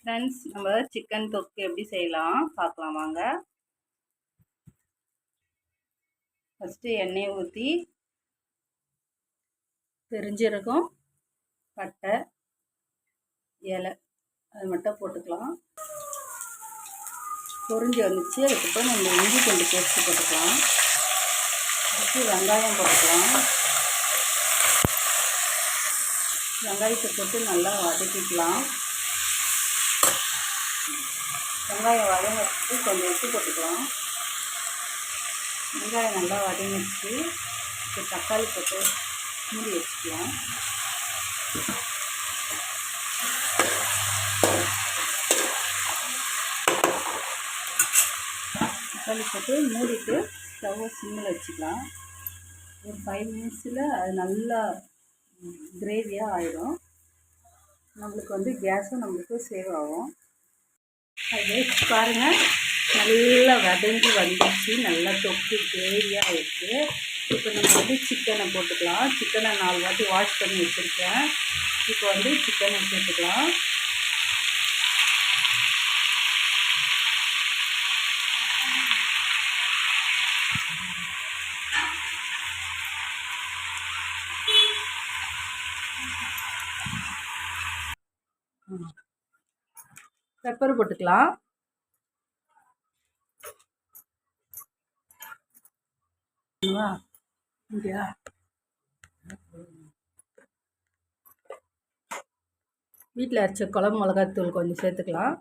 Friends, நம்ம chicken தொக்கு எப்படி செய்யலாம் பார்க்கலாம் வாங்க. ஃபஸ்ட்டு எண்ணெயை ஊற்றி பெருஞ்சீரகம், பட்டை, இலை அது மட்டும் போட்டுக்கலாம். பொரிஞ்சு வந்துச்சு. அதுக்கப்புறம் நம்ம இஞ்சி பூண்டு பேஸ்ட்டு போட்டுக்கலாம். அதுக்கு வெங்காயம் போட்டுக்கலாம். வெங்காயத்தை போட்டு நல்லா வதக்கிக்கலாம். வெங்காயம் வதங்கிறதுக்கு கொஞ்சம் உப்பு போட்டுக்கலாம். வெங்காயம் நல்லா வதங்கிடுச்சு. இப்போ தக்காளி போட்டு மூடி வச்சுக்கலாம். தக்காளி போட்டு மூடிட்டு ஸ்டவ்வை சிம்மில் வச்சுக்கலாம். ஒரு 5 மினிட்ஸில் அது நல்லா கிரேவியாக ஆகிடும். நம்மளுக்கு கேஸும் நம்மளுக்கு சேவ் ஆகும். அது பாருங்கள், நல்லா வதங்கி வந்துச்சு. நல்லா தொக்கு கிரேவியாக ஆகிடுச்சு. இப்போ நம்ம சிக்கனை போட்டுக்கலாம். சிக்கனை 4 வாட்டி வாஷ் பண்ணி வச்சுருக்கேன். இப்போ சிக்கனை சேர்த்துக்கலாம். பெப்பர் போட்டுக்கலாம். வீட்டில் அரைச்ச குழம்பு மிளகாத்தூள் கொஞ்சம் சேர்த்துக்கலாம்.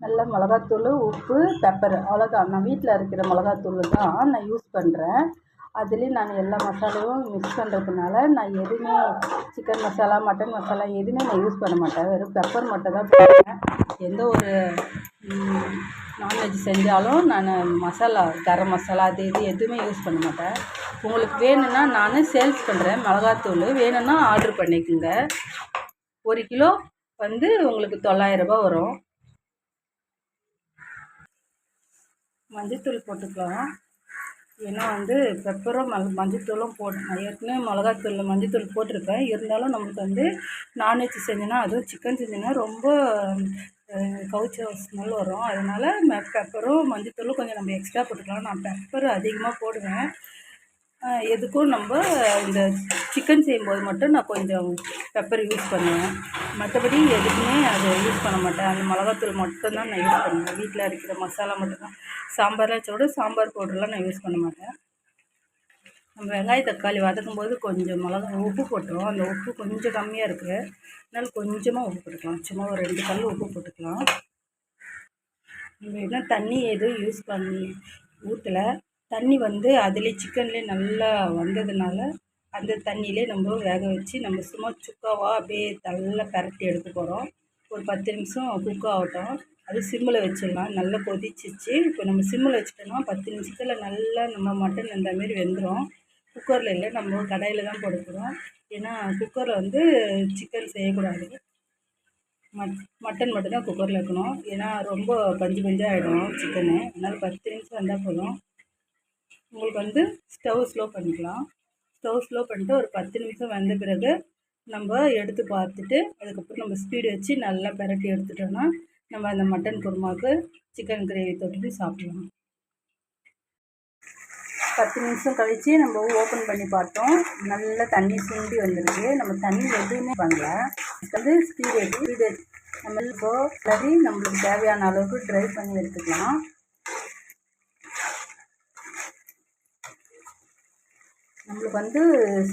நல்ல மிளகாத்தூள், உப்பு, பெப்பர் அவ்வளோதான். நான் வீட்டில் அரைக்கிற மிளகாத்தூள் தான் நான் யூஸ் பண்ணுறேன். அதுலேயும் நான் எல்லா மசாலாவும் மிக்ஸ் பண்ணுறதுனால நான் எதுவுமே சிக்கன் மசாலா, மட்டன் மசாலா எதுவுமே நான் யூஸ் பண்ண மாட்டேன். வெறும் பெப்பர் மட்டும் தான் போடுவேன். எந்த ஒரு நான்வெஜ் செஞ்சாலும் நான் மசாலா, கரம் மசாலா அது எதுவுமே யூஸ் பண்ண மாட்டேன். உங்களுக்கு வேணும்னா நான் சேல்ஸ் பண்ணுறேன் மிளகாத்தூள். வேணும்னா ஆர்டர் பண்ணிக்கோங்க. 1 கிலோ உங்களுக்கு 900 ரூபா வரும். மஞ்சத்தூள் போட்டுக்கலாம். ஏன்னா பெப்பரும் மஞ்சத்தூளும் நான் ஏற்கனவே மிளகாத்தூள் மஞ்சத்தூள் போட்டிருப்பேன். இருந்தாலும் நம்மளுக்கு நான்வெஜ் செஞ்சோன்னா, அதுவும் சிக்கன் செஞ்சோன்னா ரொம்ப கவுச்ச ஸ்மெல் வரும். அதனால் பெப்பரும் மஞ்சத்தூளும் கொஞ்சம் நம்ம எக்ஸ்ட்ரா போட்டுக்கலாம். நான் பெப்பர் அதிகமாக போடுவேன். எதுக்கும் நம்ம இந்த சிக்கன் செய்யும்போது மட்டும் நான் கொஞ்சம் பெப்பர் யூஸ் பண்ணுவேன். மற்றபடி எதுக்குமே அதை யூஸ் பண்ண மாட்டேன். அந்த மிளகாத்தூள் மட்டும்தான் நான் யூஸ் பண்ணுவேன். வீட்டில் அரைக்கிற மசாலா மட்டும்தான். சாம்பார்லாம் வச்சோட சாம்பார் பவுடர்லாம் நான் யூஸ் பண்ண மாட்டேன். நம்ம வெங்காயம் தக்காளி வதக்கும்போது கொஞ்சம் உப்பு போட்டுருவோம். அந்த உப்பு கொஞ்சம் கம்மியாக இருக்குது. அதனால் கொஞ்சமாக உப்பு போட்டுக்கலாம். சும்மா ஒரு 2 கல் உப்பு போட்டுக்கலாம். நம்ம என்ன தண்ணி எதுவும் யூஸ் பண்ணி ஊற்றலை. தண்ணி அதிலே சிக்கன்லேயே நல்லா வந்ததுனால அந்த தண்ணியிலே நம்ம வேக வச்சு நம்ம சும்மா சுக்காவாக அப்படியே நல்லா பரட்டி எடுக்க போகிறோம். ஒரு 10 நிமிஷம் குக் ஆகட்டும். அது சிம்மில் வச்சிடலாம். நல்லா கொதிச்சிச்சு. இப்போ நம்ம சிம்மில் வச்சுட்டோம்னா 10 நிமிஷத்தில் நல்லா நம்ம மட்டன் இந்தமாரி வெந்துடும். குக்கரில் இல்லை, நம்ம கடாயில் தான் போட போகிறோம். ஏன்னா குக்கரில் சிக்கன் செய்யக்கூடாது. மட்டன் மட்டும்தான் குக்கரில் வைக்கணும். ஏன்னா ரொம்ப பஞ்சு பஞ்சாக ஆகிடும் சிக்கனு. அதனால் 10 நிமிஷம் வந்தால் போதும். உங்களுக்கு ஸ்டவ் ஸ்லோ பண்ணிக்கலாம். ஸ்டவ் ஸ்லோ பண்ணிட்டு ஒரு 10 நிமிஷம் வந்த பிறகு நம்ம எடுத்து பார்த்துட்டு அதுக்கப்புறம் நம்ம ஸ்பீடு வச்சு நல்லா பரட்டி எடுத்துட்டோம்னா நம்ம அந்த மட்டன் குருமாவுக்கு சிக்கன் கிரேவி தொட்டுட்டு சாப்பிடலாம். 10 நிமிஷம் கழித்து நம்ம ஓப்பன் பண்ணி பார்த்தோம். நல்லா தண்ணி சுண்டி வந்துருக்கு. நம்ம தண்ணி எதுவுமே பண்ணல. ஸ்பீடு நம்ம இப்போ நம்மளுக்கு தேவையான அளவுக்கு ட்ரை பண்ணி எடுத்துக்கலாம். நம்மளுக்கு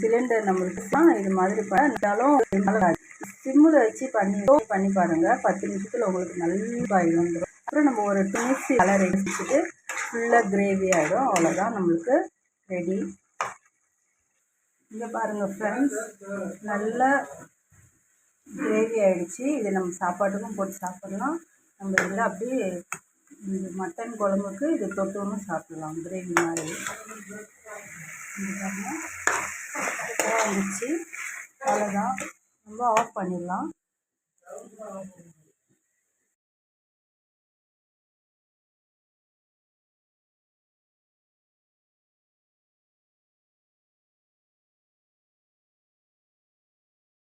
சிலிண்டர் நம்மளுக்கு தான் இது மாதிரி பண்ணாலும் சிம்மில் வச்சு பண்ணி பாருங்கள். 10 நிமிஷத்தில் உங்களுக்கு நல்லா வந்துடும். அப்புறம் நம்ம ஒரு 2 மினிட்ஸ் கலர் எடுத்துட்டு ஃபுல்லாக கிரேவி ஆகிடும். அவ்வளோதான், நம்மளுக்கு ரெடி. இங்கே பாருங்கள் ஃப்ரெண்ட்ஸ், நல்லா கிரேவி ஆகிடுச்சு. இது நம்ம சாப்பாட்டுக்கும் போட்டு சாப்பிட்லாம். நம்ம இதில் அப்படியே மட்டன் குழம்புக்கு இது தொட்டோன்னு சாப்பிட்லாம். கிரேவி மாதிரி வந்துச்சு. அவ்வளோதான், நம்ம ஆஃப் பண்ணிடலாம்.